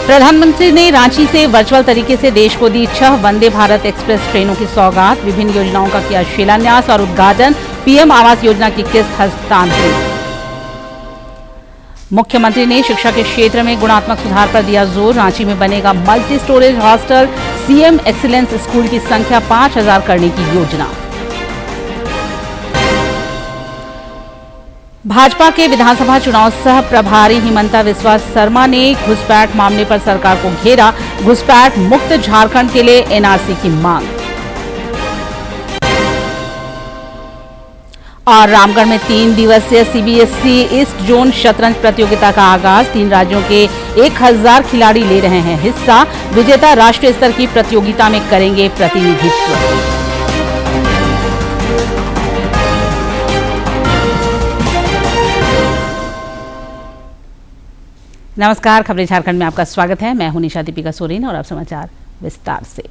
प्रधानमंत्री ने रांची से वर्चुअल तरीके से देश को दी 6 वंदे भारत एक्सप्रेस ट्रेनों की सौगात। विभिन्न योजनाओं का किया शिलान्यास और उद्घाटन। पीएम आवास योजना की किस्त हस्तांतरित। मुख्यमंत्री ने शिक्षा के क्षेत्र में गुणात्मक सुधार पर दिया जोर। रांची में बनेगा multi storage hostel. CM excellence school की संख्या 5000 करने की योजना। भाजपा के विधानसभा चुनाव सह प्रभारी हिमंता बिस्वा शर्मा ने घुसपैठ मामले पर सरकार को घेरा। घुसपैठ मुक्त झारखंड के लिए एनआरसी की मांग। और रामगढ़ में 3 दिवसीय सीबीएसई ईस्ट जोन शतरंज प्रतियोगिता का आगाज। 3 राज्यों के 1000 खिलाड़ी ले रहे हैं हिस्सा। विजेता राष्ट्रीय स्तर की प्रतियोगिता में करेंगे प्रतिनिधित्व। नमस्कार, खबरें झारखंड में आपका स्वागत है। मैं हूं निशा दीपिका सोरेन और अब समाचार विस्तार से।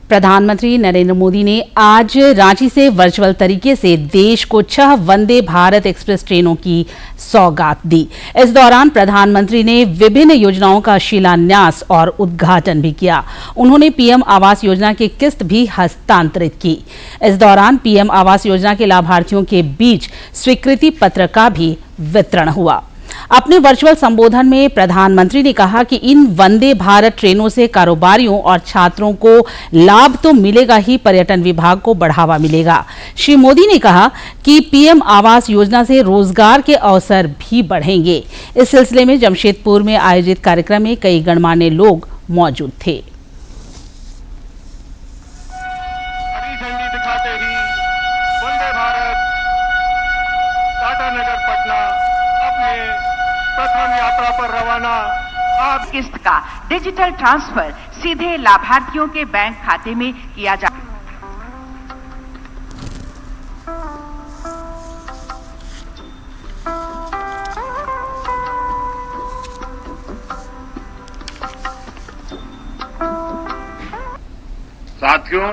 प्रधानमंत्री नरेंद्र मोदी ने आज रांची से वर्चुअल तरीके से देश को 6 वंदे भारत एक्सप्रेस ट्रेनों की सौगात दी। इस दौरान प्रधानमंत्री ने विभिन्न योजनाओं का शिलान्यास और उद्घाटन भी किया। उन्होंने पीएम आवास योजना की किस्त भी हस्तांतरित की। इस दौरान पीएम आवास योजना के लाभार्थियों के बीच स्वीकृति पत्र का भी वितरण हुआ। अपने वर्चुअल संबोधन में प्रधानमंत्री ने कहा कि इन वंदे भारत ट्रेनों से कारोबारियों और छात्रों को लाभ तो मिलेगा ही, पर्यटन विभाग को बढ़ावा मिलेगा। श्री मोदी ने कहा कि पीएम आवास योजना से रोजगार के अवसर भी बढ़ेंगे। इस सिलसिले में जमशेदपुर में आयोजित कार्यक्रम में कई गणमान्य लोग मौजूद थे। अब किस्त का डिजिटल ट्रांसफर सीधे लाभार्थियों के बैंक खाते में किया जा। साथियों,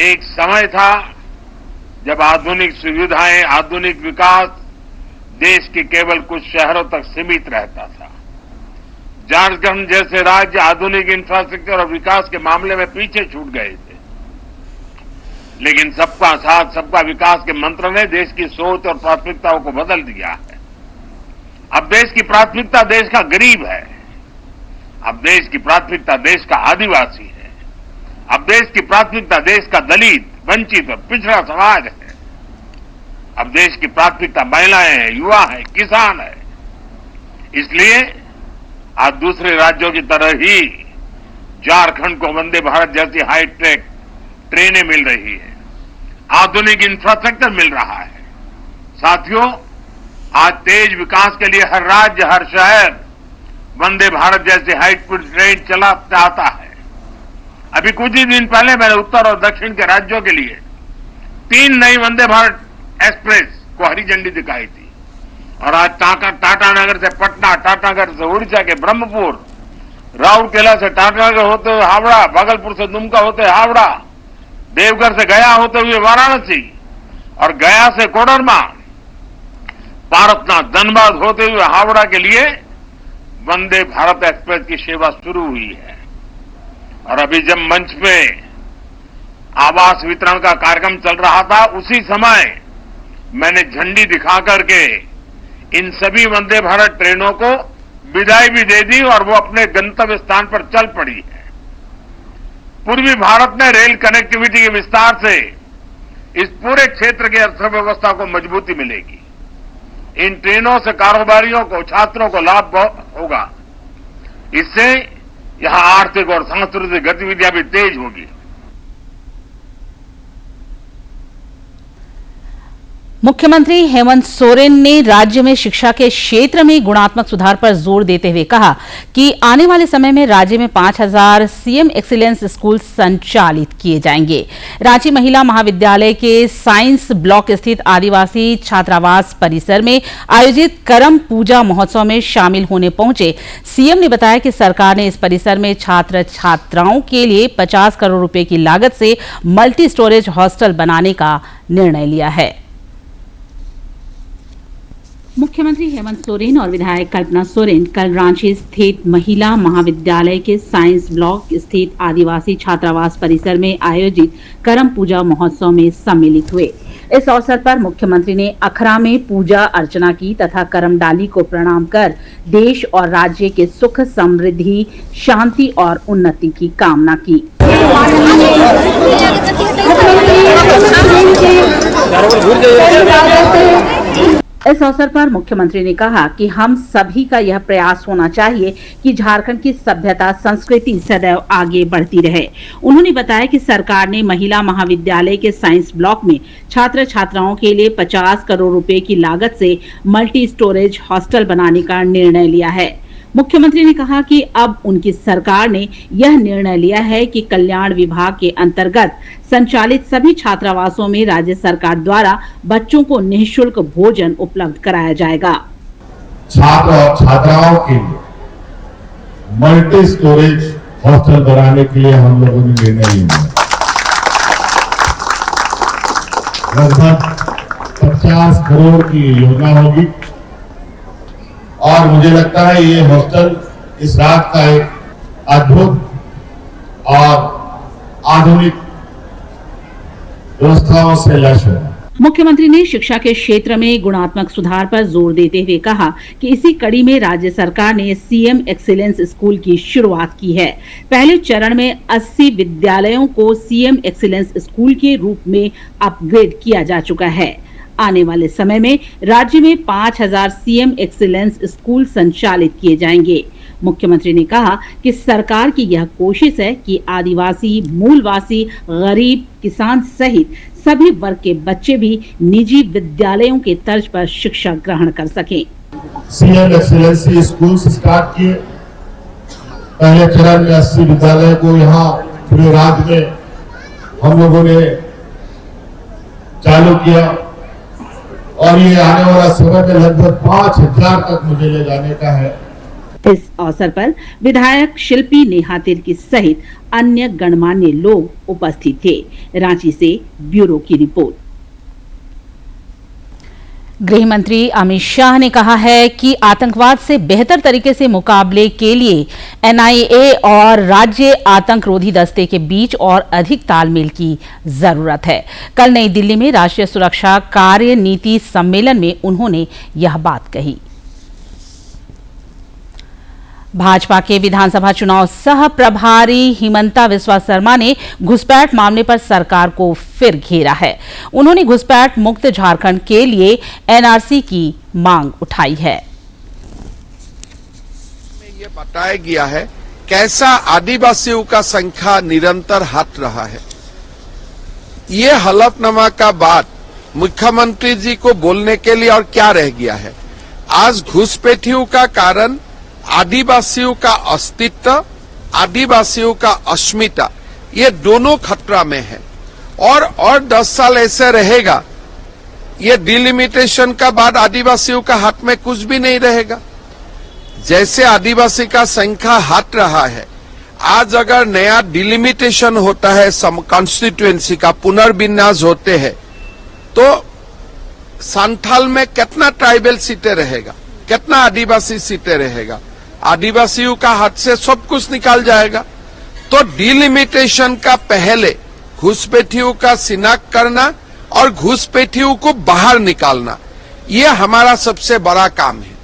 एक समय था जब आधुनिक सुविधाएं, आधुनिक विकास देश के केवल कुछ शहरों तक सीमित रहता था। झारखंड जैसे राज्य आधुनिक इंफ्रास्ट्रक्चर और विकास के मामले में पीछे छूट गए थे, लेकिन सबका साथ सबका विकास के मंत्र ने देश की सोच और प्राथमिकताओं को बदल दिया है। अब देश की प्राथमिकता देश का गरीब है। अब देश की प्राथमिकता देश का आदिवासी है। अब देश की प्राथमिकता देश का दलित, वंचित और पिछड़ा समाज है। अब देश की प्राथमिकता महिलाएं हैं, युवा है, किसान है। इसलिए आज दूसरे राज्यों की तरह ही झारखंड को वंदे भारत जैसी हाईटेक ट्रेनें मिल रही है, आधुनिक इंफ्रास्ट्रक्चर मिल रहा है। साथियों, आज तेज विकास के लिए हर राज्य, हर शहर वंदे भारत जैसी हाईटेक ट्रेन चला चाहता है। अभी कुछ ही दिन पहले मैंने उत्तर और दक्षिण के राज्यों के लिए 3 नई वंदे भारत एक्सप्रेस को हरी झंडी दिखाई थी। और आज टाटानगर से पटना, टाटानगर से उड़ीसा के ब्रह्मपुर, राउरकेला से टाटानगर होते हुए हावड़ा, भागलपुर से दुमका होते हुए हावड़ा, देवघर से गया होते हुए वाराणसी और गया से कोडरमा, पारसनाथ, धनबाद होते हुए हावड़ा के लिए वंदे भारत एक्सप्रेस की सेवा शुरू हुई है। और अभी जब मंच पे आवास वितरण का कार्यक्रम चल रहा था, उसी समय मैंने झंडी दिखा करके इन सभी वंदे भारत ट्रेनों को विदाई भी दे दी और वो अपने गंतव्य स्थान पर चल पड़ी है। पूर्वी भारत में रेल कनेक्टिविटी के विस्तार से इस पूरे क्षेत्र की अर्थव्यवस्था को मजबूती मिलेगी। इन ट्रेनों से कारोबारियों को, छात्रों को लाभ होगा। इससे यहां आर्थिक और सांस्कृतिक गतिविधियां भी तेज होगी। मुख्यमंत्री हेमंत सोरेन ने राज्य में शिक्षा के क्षेत्र में गुणात्मक सुधार पर जोर देते हुए कहा कि आने वाले समय में राज्य में 5000 सीएम एक्सीलेंस स्कूल संचालित किए जाएंगे। रांची महिला महाविद्यालय के साइंस ब्लॉक स्थित आदिवासी छात्रावास परिसर में आयोजित करम पूजा महोत्सव में शामिल होने पहुंचे सीएम ने बताया कि सरकार ने इस परिसर में छात्र छात्राओं के लिए 50 करोड़ रुपए की लागत से मल्टी स्टोरेज हॉस्टल बनाने का निर्णय लिया है। मुख्यमंत्री हेमंत सोरेन और विधायक कल्पना सोरेन कल रांची स्थित महिला महाविद्यालय के साइंस ब्लॉक स्थित आदिवासी छात्रावास परिसर में आयोजित करम पूजा महोत्सव में सम्मिलित हुए। इस अवसर पर मुख्यमंत्री ने अखरा में पूजा अर्चना की तथा करमडाली को प्रणाम कर देश और राज्य के सुख समृद्धि शांति और उन्नति की कामना की। इस अवसर पर मुख्यमंत्री ने कहा कि हम सभी का यह प्रयास होना चाहिए कि झारखंड की सभ्यता संस्कृति सदैव आगे बढ़ती रहे। उन्होंने बताया कि सरकार ने महिला महाविद्यालय के साइंस ब्लॉक में छात्र छात्राओं के लिए 50 करोड़ रुपए की लागत से मल्टी स्टोरेज हॉस्टल बनाने का निर्णय लिया है। मुख्यमंत्री ने कहा कि अब उनकी सरकार ने यह निर्णय लिया है कि कल्याण विभाग के अंतर्गत संचालित सभी छात्रावासों में राज्य सरकार द्वारा बच्चों को निःशुल्क भोजन उपलब्ध कराया जाएगा। छात्र और छात्राओं के लिए मल्टी स्टोरेज हॉस्टल बनाने के लिए हम लोगों ने निर्णय लिया। लगभग 50 करोड़ की योजना होगी और मुझे लगता है ये हॉस्टल इस रात का एक अद्भुत और आधुनिक व्यवस्थाओं से लैस होगा। मुख्यमंत्री ने शिक्षा के क्षेत्र में गुणात्मक सुधार पर जोर देते हुए कहा कि इसी कड़ी में राज्य सरकार ने सीएम एक्सीलेंस स्कूल की शुरुआत की है। पहले चरण में 80 विद्यालयों को सीएम एक्सीलेंस स्कूल के रूप में अपग्रेड किया जा चुका है। आने वाले समय में राज्य में 5000 सीएम एक्सीलेंस स्कूल संचालित किए जाएंगे। मुख्यमंत्री ने कहा कि सरकार की यह कोशिश है कि आदिवासी, मूलवासी, गरीब, किसान सहित सभी वर्ग के बच्चे भी निजी विद्यालयों के तर्ज पर शिक्षा ग्रहण कर सकें। सीएम एक्सीलेंस स्कूल स्टार्ट किए। पहले चरण में 80 विद्यालय को यहाँ पूरे राज्य में हम लोगों ने चालू किया और ये आने वाला समय में लगभग 5000 तक मुझे ले जाने का है। इस अवसर पर विधायक शिल्पी नेहा तिर्की सहित अन्य गणमान्य लोग उपस्थित थे। रांची से ब्यूरो की रिपोर्ट। गृह मंत्री अमित शाह ने कहा है कि आतंकवाद से बेहतर तरीके से मुकाबले के लिए एनआईए और राज्य आतंकरोधी दस्ते के बीच और अधिक तालमेल की जरूरत है। कल नई दिल्ली में राष्ट्रीय सुरक्षा कार्य नीति सम्मेलन में उन्होंने यह बात कही। भाजपा के विधानसभा चुनाव सह प्रभारी हिमंता बिस्वा शर्मा ने घुसपैठ मामले पर सरकार को फिर घेरा है। उन्होंने घुसपैठ मुक्त झारखंड के लिए एनआरसी की मांग उठाई है। ये बताया गया है कैसा आदिवासियों का संख्या निरंतर हट रहा है। ये हलफनामा का बात मुख्यमंत्री जी को बोलने के लिए और क्या रह गया है। आज घुसपैठियों का कारण आदिवासियों का अस्तित्व, आदिवासियों का अस्मिता, ये दोनों खतरा में है और 10 साल ऐसे रहेगा। ये डिलिमिटेशन का बाद आदिवासियों का हाथ में कुछ भी नहीं रहेगा। जैसे आदिवासी का संख्या हट रहा है, आज अगर नया डिलिमिटेशन होता है, कॉन्स्टिट्यूएंसी का पुनर्विन्यास होते हैं, तो संथाल में कितना ट्राइबल सीटें रहेगा, कितना आदिवासी सीटें रहेगा। आदिवासियों का हाथ से सब कुछ निकाल जाएगा। तो डिलिमिटेशन का पहले घुसपैठियों का शिनाख्त करना और घुसपैठियों को बाहर निकालना, ये हमारा सबसे बड़ा काम है।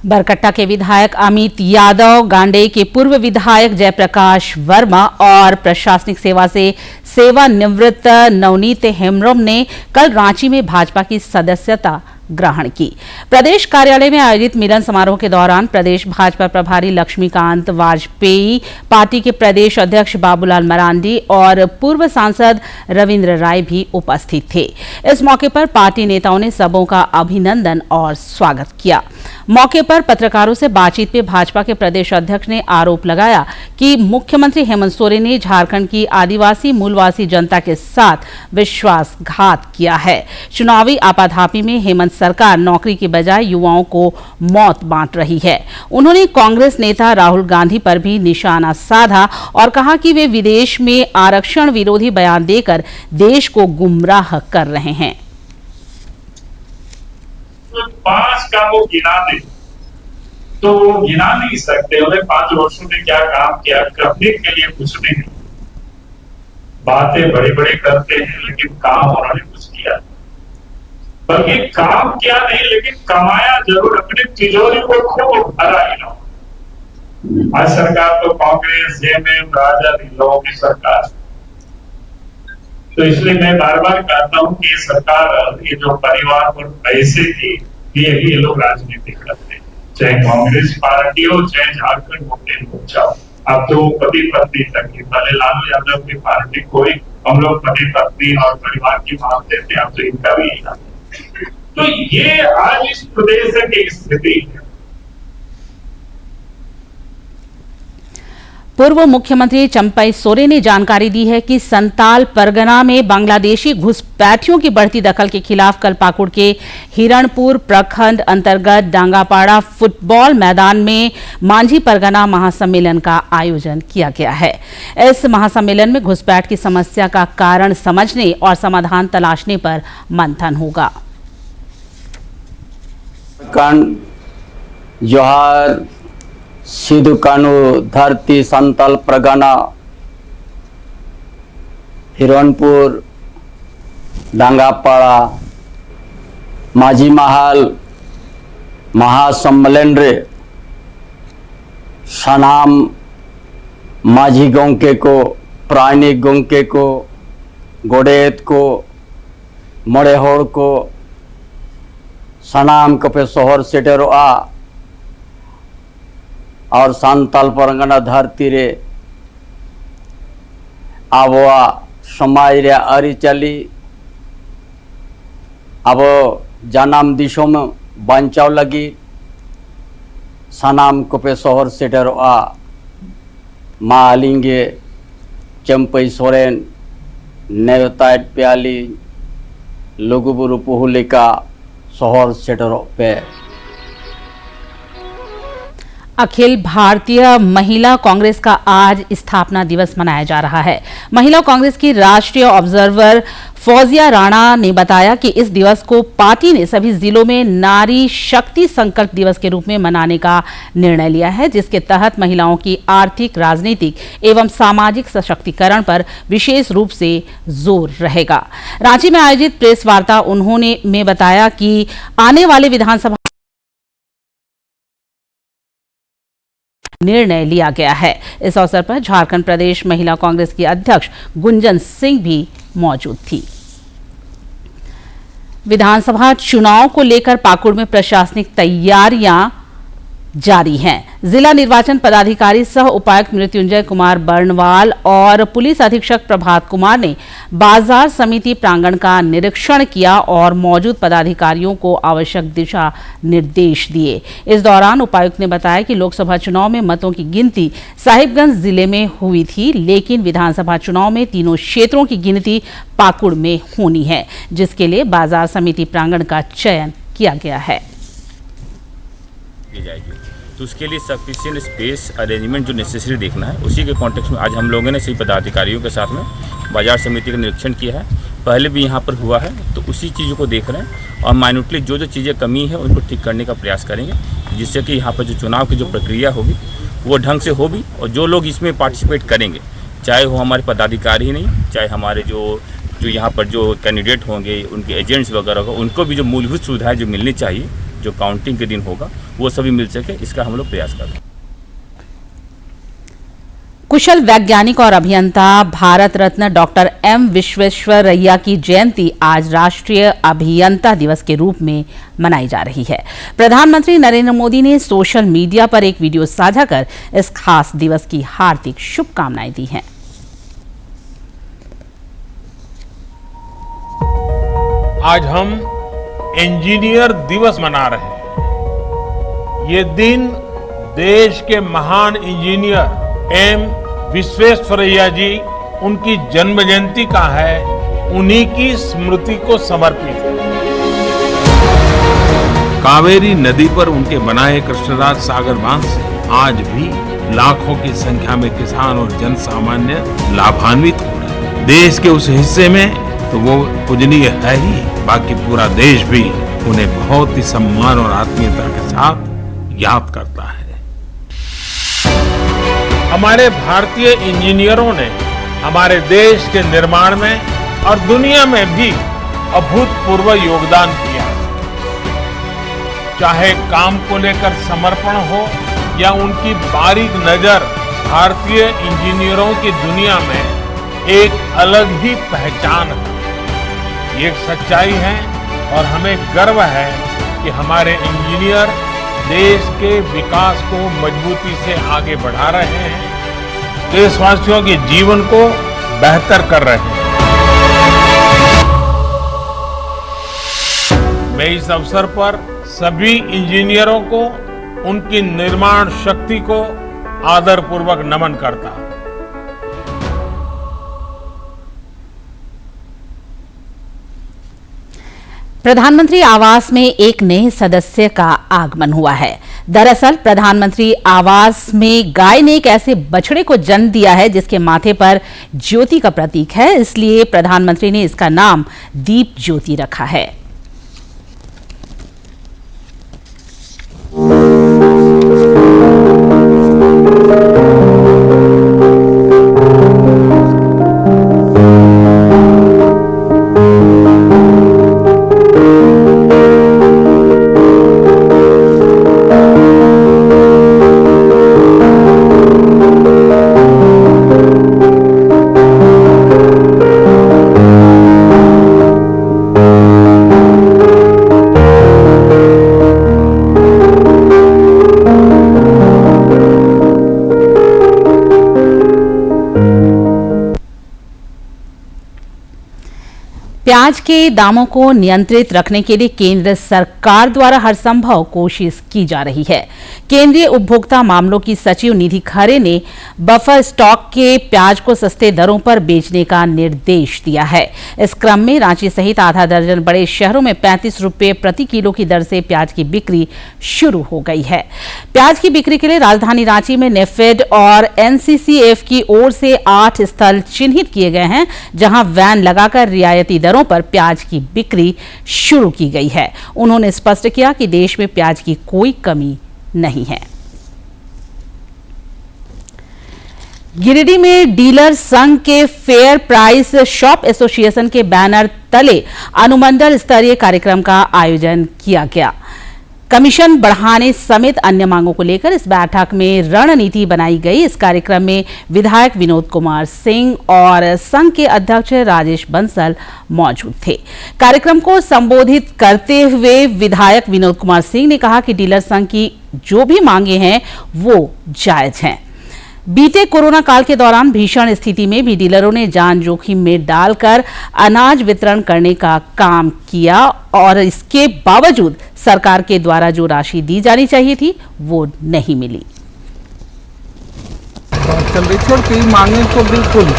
बरकट्टा के विधायक अमित यादव, गांडे के पूर्व विधायक जयप्रकाश वर्मा और प्रशासनिक सेवा से सेवानिवृत्त नवनीत हेम्ब्रम ने कल रांची में भाजपा की सदस्यता ग्रहण की। प्रदेश कार्यालय में आयोजित मिलन समारोह के दौरान प्रदेश भाजपा प्रभारी लक्ष्मीकांत वाजपेयी, पार्टी के प्रदेश अध्यक्ष बाबूलाल मरांडी और पूर्व सांसद रविंद्र राय भी उपस्थित थे। इस मौके पर पार्टी नेताओं ने सबों का अभिनंदन और स्वागत किया। मौके पर पत्रकारों से बातचीत में भाजपा के प्रदेश अध्यक्ष ने आरोप लगाया कि मुख्यमंत्री हेमंत सोरेन ने झारखंड की आदिवासी मूलवासी जनता के साथ विश्वासघात किया है। चुनावी आपाधापी में हेमंत सरकार नौकरी के बजाय युवाओं को मौत बांट रही है। उन्होंने कांग्रेस नेता राहुल गांधी पर भी निशाना साधा और कहा कि वे विदेश में आरक्षण विरोधी बयान देकर देश को गुमराह कर रहे हैं। उसमें 5 काम वो गिना दे तो वो गिना नहीं सकते। उन्हें 5 वर्षों में क्या काम किया, करने के लिए कुछ नहीं। बातें बड़ी बड़ी करते हैं लेकिन काम उन्होंने कुछ किया, बल्कि काम किया नहीं लेकिन कमाया जरूर, अपनी तिजोरी को खूब भरा ही ना। आज सरकार तो कांग्रेस, जेएमएम, राजद इन लोगों की सरकार, तो इसलिए मैं बार बार कहता हूं कि ये सरकार, ये जो परिवार पर पैसे की ये लोग राजनीति करते हैं, चाहे कांग्रेस पार्टी हो चाहे झारखंड मुक्ति मोर्चा हो। अब तो पति पत्नी तक की, पहले लालू यादव की पार्टी कोई, हम लोग पति पत्नी और परिवार की मानते थे, अब तो इनका भी है। तो ये आज इस प्रदेश की स्थिति है। पूर्व मुख्यमंत्री चंपई सोरेन ने जानकारी दी है कि संताल परगना में बांग्लादेशी घुसपैठियों की बढ़ती दखल के खिलाफ कल पाकुड़ के हिरणपुर प्रखंड अंतर्गत डांगापाड़ा फुटबॉल मैदान में मांझी परगना महासम्मेलन का आयोजन किया गया है। इस महासम्मेलन में घुसपैठ की समस्या का कारण समझने और समाधान तलाशने पर मंथन होगा। जोहार सिदु कानू धरती संताल परगना हिरणपुर डांगापाड़ा माझी महल महासम्मेलन रे सानाम माझी गंके को, प्राणिक गंके को, गोडेत को, मड़े होड़ को सानाम कपे शहर सेटेरोआ और सान्ताल परगना धरती रे आबोआ समाज रे आरिचाली अब जानाम दिशों में बांचाव लगी सानाम कोपे शहर सेटेरोआ मा आलिंगे चंपई सोरेन नेवतायत प्याली लघुबुरु पुहुलिका शहर सेटेरो पे। अखिल भारतीय महिला कांग्रेस का आज स्थापना दिवस मनाया जा रहा है। महिला कांग्रेस की राष्ट्रीय ऑब्जर्वर फौजिया राणा ने बताया कि इस दिवस को पार्टी ने सभी जिलों में नारी शक्ति संकल्प दिवस के रूप में मनाने का निर्णय लिया है, जिसके तहत महिलाओं की आर्थिक, राजनीतिक एवं सामाजिक सशक्तिकरण पर विशेष रूप से जोर रहेगा। रांची में आयोजित प्रेस वार्ता उन्होंने में बताया कि आने वाले विधानसभा निर्णय लिया गया है। इस अवसर पर झारखंड प्रदेश महिला कांग्रेस की अध्यक्ष गुंजन सिंह भी मौजूद थी। विधानसभा चुनाव को लेकर पाकुड़ में प्रशासनिक तैयारियां जारी हैं। जिला निर्वाचन पदाधिकारी सह उपायुक्त मृत्युंजय कुमार बर्णवाल और पुलिस अधीक्षक प्रभात कुमार ने बाजार समिति प्रांगण का निरीक्षण किया और मौजूद पदाधिकारियों को आवश्यक दिशा निर्देश दिए। इस दौरान उपायुक्त ने बताया कि लोकसभा चुनाव में मतों की गिनती साहिबगंज जिले में हुई थी, लेकिन विधानसभा चुनाव में तीनों क्षेत्रों की गिनती पाकुड़ में होनी है, जिसके लिए बाजार समिति प्रांगण का चयन किया गया है। तो उसके लिए सफिशिएंट स्पेस अरेंजमेंट जो नेसेसरी देखना है, उसी के कॉन्टेक्स्ट में आज हम लोगों ने सभी पदाधिकारियों के साथ में बाजार समिति का निरीक्षण किया है। पहले भी यहाँ पर हुआ है, तो उसी चीज़ों को देख रहे हैं और माइन्यूटली जो जो चीज़ें कमी है उनको ठीक करने का प्रयास करेंगे, जिससे कि यहाँ पर जो चुनाव की जो प्रक्रिया होगी वो ढंग से होगी और जो लोग इसमें पार्टिसिपेट करेंगे, चाहे वो हमारे पदाधिकारी ही नहीं, चाहे हमारे जो यहाँ पर जो कैंडिडेट होंगे, उनके एजेंट्स वगैरह होगा, उनको भी जो मूलभूत सुविधाएँ जो मिलनी चाहिए, जो काउंटिंग के दिन होगा, वो सभी मिल सके, इसका हम लोग प्रयास कर रहे हैं। कुशल वैज्ञानिक और अभियंता भारत रत्न डॉक्टर एम विश्वेश्वरैया की जयंती आज राष्ट्रीय अभियंता दिवस के रूप में मनाई जा रही है। प्रधानमंत्री नरेंद्र मोदी ने सोशल मीडिया पर एक वीडियो साझा कर इस खास दिवस की हार्दिक शुभकामनाएं दी हैं। आज हम इंजीनियर दिवस मना रहे हैं। ये दिन देश के महान इंजीनियर एम विश्वेश्वरैया जी, उनकी जन्म जयंती का है, उन्हीं की स्मृति को समर्पित है। कावेरी नदी पर उनके बनाए कृष्णराज सागर बांध से आज भी लाखों की संख्या में किसान और जन सामान्य लाभान्वित हो रहे हैं। देश के उस हिस्से में तो वो पूजनीय है ही, बाकी पूरा देश भी उन्हें बहुत ही सम्मान और आत्मीयता के साथ याद करता है। हमारे भारतीय इंजीनियरों ने हमारे देश के निर्माण में और दुनिया में भी अभूतपूर्व योगदान किया। चाहे काम को लेकर समर्पण हो या उनकी बारीक नजर भारतीय इंजीनियरों की दुनिया में एक अलग ही पहचान है। ये एक सच्चाई है और हमें गर्व है कि हमारे इंजीनियर देश के विकास को मजबूती से आगे बढ़ा रहे हैं, देशवासियों के जीवन को बेहतर कर रहे हैं। मैं इस अवसर पर सभी इंजीनियरों को उनकी निर्माण शक्ति को आदरपूर्वक नमन करता हूं। प्रधानमंत्री आवास में एक नए सदस्य का आगमन हुआ है। दरअसल प्रधानमंत्री आवास में गाय ने एक ऐसे बछड़े को जन्म दिया है जिसके माथे पर ज्योति का प्रतीक है, इसलिए प्रधानमंत्री ने इसका नाम दीप ज्योति रखा है। प्याज के दामों को नियंत्रित रखने के लिए केंद्र सरकार द्वारा हर संभव कोशिश की जा रही है। केंद्रीय उपभोक्ता मामलों की सचिव निधि खरे ने बफर स्टॉक के प्याज को सस्ते दरों पर बेचने का निर्देश दिया है। इस क्रम में रांची सहित आधा दर्जन बड़े शहरों में 35 रुपये प्रति किलो की दर से प्याज की बिक्री शुरू हो गई है। प्याज की बिक्री के लिए राजधानी रांची में नेफेड और एनसीसीएफ की ओर से 8 स्थल चिन्हित किए गए हैं, जहां वैन लगाकर रियायती दरों पर प्याज की बिक्री शुरू की गई है। उन्होंने स्पष्ट किया कि देश में प्याज की कोई कमी नहीं है। गिरिडीह में डीलर संघ के फेयर प्राइस शॉप एसोसिएशन के बैनर तले अनुमंडल स्तरीय कार्यक्रम का आयोजन किया गया। कमीशन बढ़ाने समेत अन्य मांगों को लेकर इस बैठक में रणनीति बनाई गई। इस कार्यक्रम में विधायक विनोद कुमार सिंह और संघ के अध्यक्ष राजेश बंसल मौजूद थे। कार्यक्रम को संबोधित करते हुए विधायक विनोद कुमार सिंह ने कहा कि डीलर संघ की जो भी मांगे हैं वो जायज हैं। बीते कोरोना काल के दौरान भीषण स्थिति में भी डीलरों ने जान जोखिम में डालकर अनाज वितरण करने का काम किया और इसके बावजूद सरकार के द्वारा जो राशि दी जानी चाहिए थी वो नहीं मिली। चल रही थी और कई मांगे तो बिल्कुल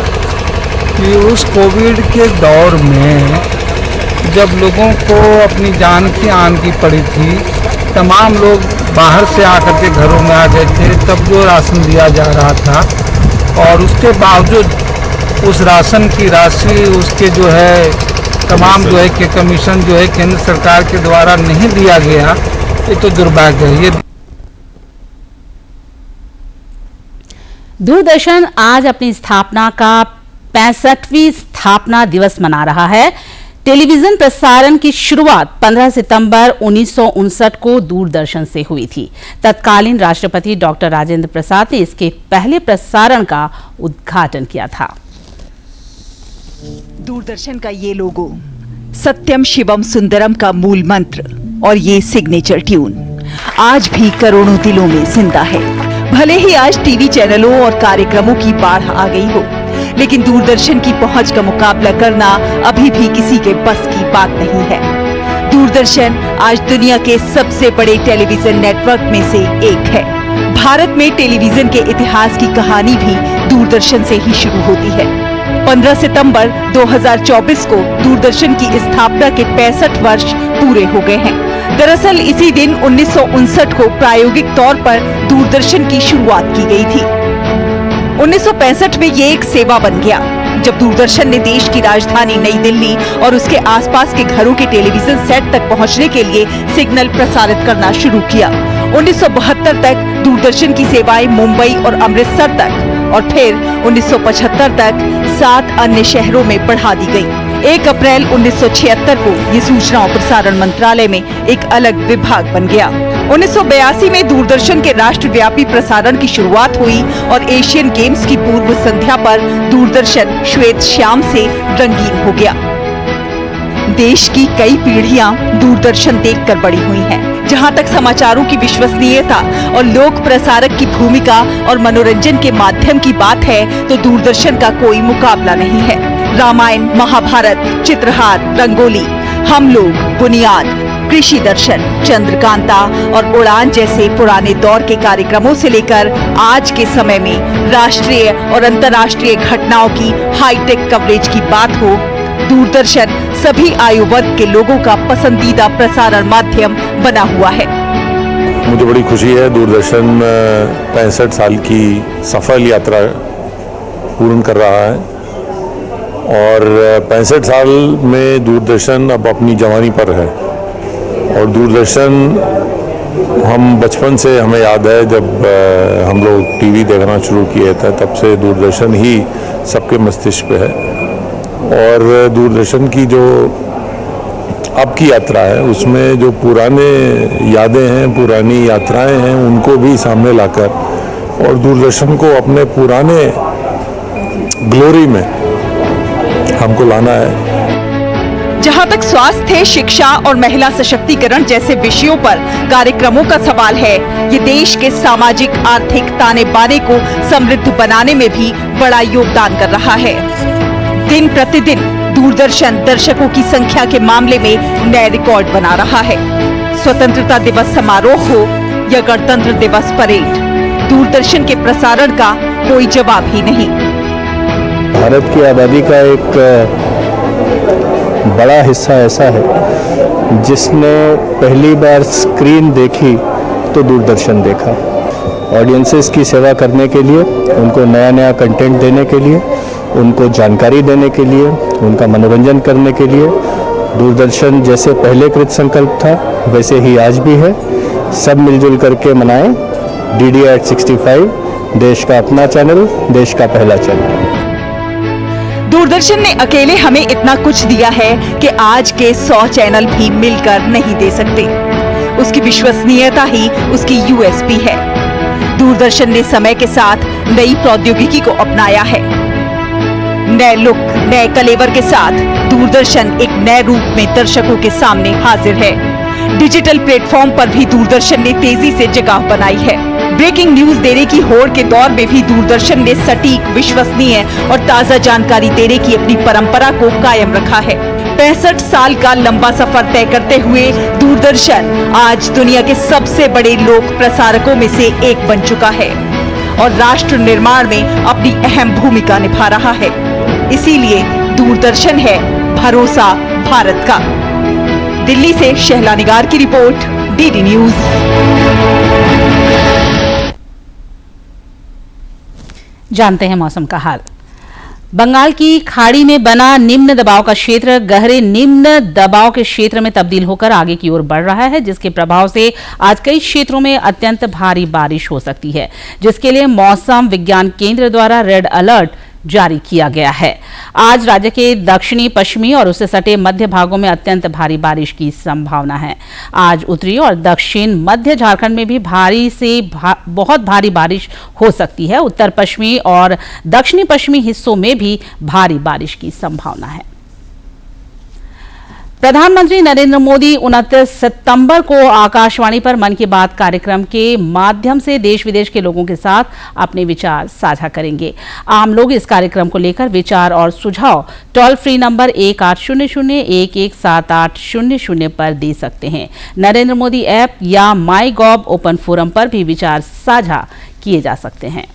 कि उस कोविड के दौर में जब लोगों को अपनी जान की आन की पड़ी थी, तमाम लोग बाहर से आकर के घरों में आ गए थे, तब जो राशन दिया जा रहा था और उसके बावजूद उस राशन की राशि उसके जो है तमाम जो है कि कमीशन जो है केंद्र सरकार के द्वारा नहीं दिया गया, ये तो दुर्भाग्य है। ये दूरदर्शन आज अपनी स्थापना का 65वीं स्थापना दिवस मना रहा है। टेलीविजन प्रसारण की शुरुआत 15 सितंबर 1959 को दूरदर्शन से हुई थी। तत्कालीन राष्ट्रपति डॉक्टर राजेंद्र प्रसाद ने इसके पहले प्रसारण का उद्घाटन किया था। दूरदर्शन का ये लोगो, सत्यम शिवम सुंदरम का मूल मंत्र और ये सिग्नेचर ट्यून आज भी करोड़ों दिलों में जिंदा है। भले ही आज टीवी चैनलों और कार्यक्रमों की बाढ़ आ गई हो, लेकिन दूरदर्शन की पहुंच का मुकाबला करना अभी भी किसी के बस की बात नहीं है। दूरदर्शन आज दुनिया के सबसे बड़े टेलीविजन नेटवर्क में से एक है। भारत में टेलीविजन के इतिहास की कहानी भी दूरदर्शन से ही शुरू होती है। 15 सितंबर 2024 को दूरदर्शन की स्थापना के 65 वर्ष पूरे हो गए हैं। दरअसल इसी दिन 1959 को प्रायोगिक तौर पर दूरदर्शन की शुरुआत की गई थी। 1965 में ये एक सेवा बन गया, जब दूरदर्शन ने देश की राजधानी नई दिल्ली और उसके आसपास के घरों के टेलीविजन सेट तक पहुंचने के लिए सिग्नल प्रसारित करना शुरू किया। 1972 तक दूरदर्शन की सेवाएं मुंबई और अमृतसर तक और फिर 1975 तक 7 अन्य शहरों में बढ़ा दी गई। 1 अप्रैल 1976 को ये सूचना और प्रसारण मंत्रालय में एक अलग विभाग बन गया। 1982 में दूरदर्शन के राष्ट्रव्यापी प्रसारण की शुरुआत हुई और एशियन गेम्स की पूर्व संध्या पर दूरदर्शन श्वेत श्याम से रंगीन हो गया। देश की कई पीढ़ियां दूरदर्शन देखकर बड़ी हुई हैं। जहां तक समाचारों की विश्वसनीयता और लोक प्रसारक की भूमिका और मनोरंजन के माध्यम की बात है, तो दूरदर्शन का कोई मुकाबला नहीं है। रामायण, महाभारत, चित्रहार, रंगोली, हम लोग, बुनियाद, कृषि दर्शन, चंद्रकांता और उड़ान जैसे पुराने दौर के कार्यक्रमों से लेकर आज के समय में राष्ट्रीय और अंतर्राष्ट्रीय घटनाओं की हाईटेक कवरेज की बात हो, दूरदर्शन सभी आयु वर्ग के लोगों का पसंदीदा प्रसारण माध्यम बना हुआ है। मुझे बड़ी खुशी है, दूरदर्शन 65 साल की सफल यात्रा पूर्ण कर रहा है और 65 साल में दूरदर्शन अब अपनी जवानी पर है। और दूरदर्शन हम बचपन से हमें याद है, जब हम लोग टीवी देखना शुरू किए थे तब से दूरदर्शन ही सबके मस्तिष्क पे है। और दूरदर्शन की जो अब की यात्रा है उसमें जो पुराने यादें हैं, पुरानी यात्राएं हैं, उनको भी सामने लाकर और दूरदर्शन को अपने पुराने ग्लोरी में हमको लाना है। जहां तक स्वास्थ्य, शिक्षा और महिला सशक्तिकरण जैसे विषयों पर कार्यक्रमों का सवाल है, ये देश के सामाजिक आर्थिक ताने बाने को समृद्ध बनाने में भी बड़ा योगदान कर रहा है। दिन प्रतिदिन दूरदर्शन दर्शकों की संख्या के मामले में नए रिकॉर्ड बना रहा है। स्वतंत्रता दिवस समारोह हो या गणतंत्र दिवस परेड, दूरदर्शन के प्रसारण का कोई जवाब ही नहीं। भारत की आबादी का एक बड़ा हिस्सा ऐसा है जिसने पहली बार स्क्रीन देखी तो दूरदर्शन देखा। ऑडियंसेस की सेवा करने के लिए, उनको नया नया कंटेंट देने के लिए, उनको जानकारी देने के लिए, उनका मनोरंजन करने के लिए दूरदर्शन जैसे पहले कृत संकल्प था वैसे ही आज भी है। सब मिलजुल करके मनाएं DD at 65, देश का अपना चैनल, देश का पहला चैनल। दूरदर्शन ने अकेले हमें इतना कुछ दिया है कि आज के 100 चैनल भी मिलकर नहीं दे सकते। उसकी विश्वसनीयता ही उसकी USP है। दूरदर्शन ने समय के साथ नई प्रौद्योगिकी को अपनाया है। नए लुक, नए कलेवर के साथ दूरदर्शन एक नए रूप में दर्शकों के सामने हाजिर है। डिजिटल प्लेटफॉर्म पर भी दूरदर्शन ने तेजी से जगह बनाई है। ब्रेकिंग न्यूज देने की होड़ के दौर में भी दूरदर्शन ने सटीक, विश्वसनीय और ताजा जानकारी देने की अपनी परंपरा को कायम रखा है। 65 साल का लंबा सफर तय करते हुए दूरदर्शन आज दुनिया के सबसे बड़े लोक प्रसारकों में से एक बन चुका है और राष्ट्र निर्माण में अपनी अहम भूमिका निभा रहा है। इसीलिए दूरदर्शन है भरोसा भारत का। दिल्ली से शहला निगार की रिपोर्ट, DD न्यूज। जानते हैं मौसम का हाल। बंगाल की खाड़ी में बना निम्न दबाव का क्षेत्र गहरे निम्न दबाव के क्षेत्र में तब्दील होकर आगे की ओर बढ़ रहा है, जिसके प्रभाव से आज कई क्षेत्रों में अत्यंत भारी बारिश हो सकती है, जिसके लिए मौसम विज्ञान केंद्र द्वारा रेड अलर्ट जारी किया गया है। आज राज्य के दक्षिणी, पश्चिमी और उससे सटे मध्य भागों में अत्यंत भारी बारिश की संभावना है। आज उत्तरी और दक्षिण मध्य झारखंड में भी भारी से बहुत भारी बारिश हो सकती है। उत्तर पश्चिमी और दक्षिणी पश्चिमी हिस्सों में भी भारी बारिश की संभावना है। प्रधानमंत्री नरेंद्र मोदी 29 सितंबर को आकाशवाणी पर मन की बात कार्यक्रम के माध्यम से देश विदेश के लोगों के साथ अपने विचार साझा करेंगे। आम लोग इस कार्यक्रम को लेकर विचार और सुझाव टोल फ्री नंबर 1800-117800 पर दे सकते हैं। नरेंद्र मोदी ऐप या माई गॉव ओपन फोरम पर भी विचार साझा किए जा सकते हैं।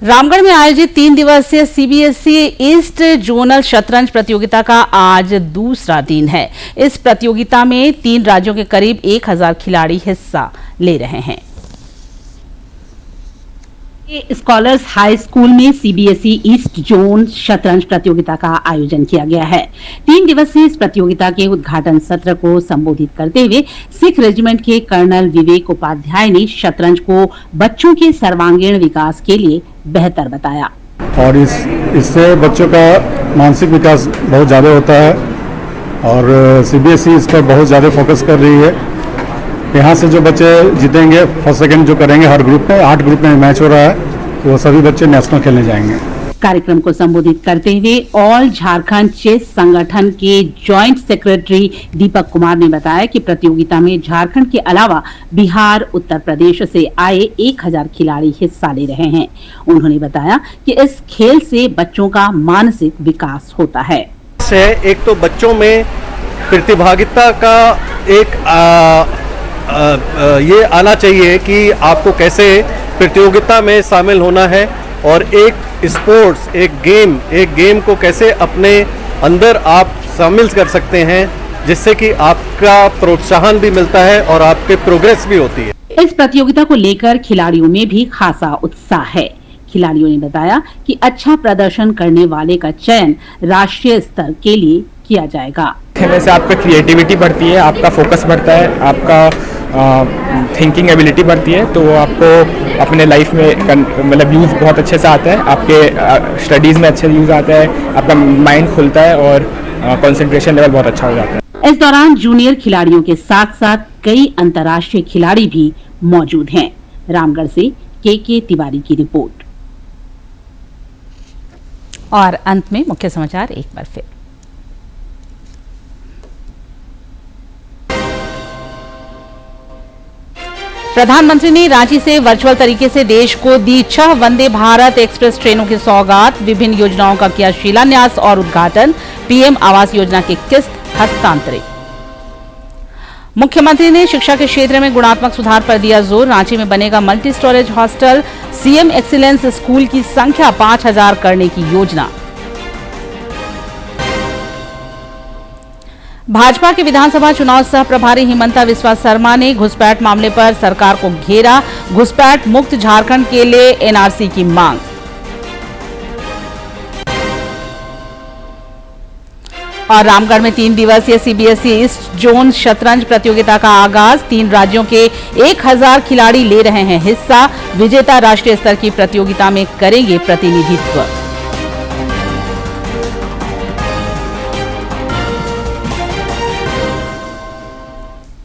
रामगढ़ में आयोजित 3 दिवसीय CBSE ईस्ट जोनल शतरंज प्रतियोगिता का आज दूसरा दिन है। इस प्रतियोगिता में 3 राज्यों के करीब 1000 खिलाड़ी हिस्सा ले रहे हैं। स्कॉलर्स हाई स्कूल में सीबीएसई ईस्ट जोन शतरंज प्रतियोगिता का आयोजन किया गया है। 3 दिवसीय इस प्रतियोगिता के उद्घाटन सत्र को संबोधित करते हुए सिख रेजिमेंट के कर्नल विवेक उपाध्याय ने शतरंज को बच्चों के सर्वांगीण विकास के लिए बेहतर बताया। और इससे बच्चों का मानसिक विकास बहुत ज़्यादा होता है और सीबीएसई इस पर बहुत ज़्यादा फोकस कर रही है। यहाँ से जो बच्चे जीतेंगे फर्स्ट सेकंड जो करेंगे हर ग्रुप में 8 ग्रुप में मैच हो रहा है, वो सभी बच्चे नेशनल खेलने जाएंगे। कार्यक्रम को संबोधित करते हुए ऑल झारखंड चेस संगठन के जॉइंट सेक्रेटरी दीपक कुमार ने बताया कि प्रतियोगिता में झारखंड के अलावा बिहार, उत्तर प्रदेश से आए 1000 खिलाड़ी हिस्सा ले रहे हैं। उन्होंने बताया कि इस खेल से बच्चों का मानसिक विकास होता है। एक तो बच्चों में प्रतिभागिता का एक ये आना चाहिए कि आपको कैसे प्रतियोगिता में शामिल होना है और एक स्पोर्ट्स एक गेम को कैसे अपने अंदर आप शामिल कर सकते हैं, जिससे कि आपका प्रोत्साहन भी मिलता है और आपके प्रोग्रेस भी होती है। इस प्रतियोगिता को लेकर खिलाड़ियों में भी खासा उत्साह है। खिलाड़ियों ने बताया कि अच्छा प्रदर्शन करने वाले का चयन राष्ट्रीय स्तर के लिए किया जाएगा। खेलने से आपका क्रिएटिविटी बढ़ती है, आपका फोकस बढ़ता है, आपका थिंकिंग एबिलिटी बढ़ती है, तो वो आपको अपने लाइफ में मतलब यूज़ बहुत अच्छे से आता है, आपके स्टडीज़ में अच्छे यूज़ आता है, आपका माइंड खुलता है और कंसंट्रेशन लेवल बहुत अच्छा हो जाता है। इस दौरान जूनियर खिलाड़ियों के साथ साथ कई अंतर्राष्ट्रीय खिलाड़ी भी मौजूद हैं। रामगढ़ से के तिवारी की रिपोर्ट। और अंत में मुख्य समाचार एक बार फिर। प्रधानमंत्री ने रांची से वर्चुअल तरीके से देश को दी 6 वंदे भारत एक्सप्रेस ट्रेनों की सौगात। विभिन्न योजनाओं का किया शिलान्यास और उद्घाटन। पीएम आवास योजना की किस्त हस्तांतरित। मुख्यमंत्री ने शिक्षा के क्षेत्र में गुणात्मक सुधार पर दिया जोर। रांची में बनेगा multi storage hostel. CM excellence school की संख्या 5000 करने की योजना। भाजपा के विधानसभा चुनाव सह प्रभारी हिमंता बिस्वा शर्मा ने घुसपैठ मामले पर सरकार को घेरा। घुसपैठ मुक्त झारखंड के लिए एनआरसी की मांग। और रामगढ़ में 3 दिवसीय सीबीएसई ईस्ट जोन शतरंज प्रतियोगिता का आगाज। 3 राज्यों के 1000 खिलाड़ी ले रहे हैं हिस्सा। विजेता राष्ट्रीय स्तर की प्रतियोगिता में करेंगे प्रतिनिधित्व।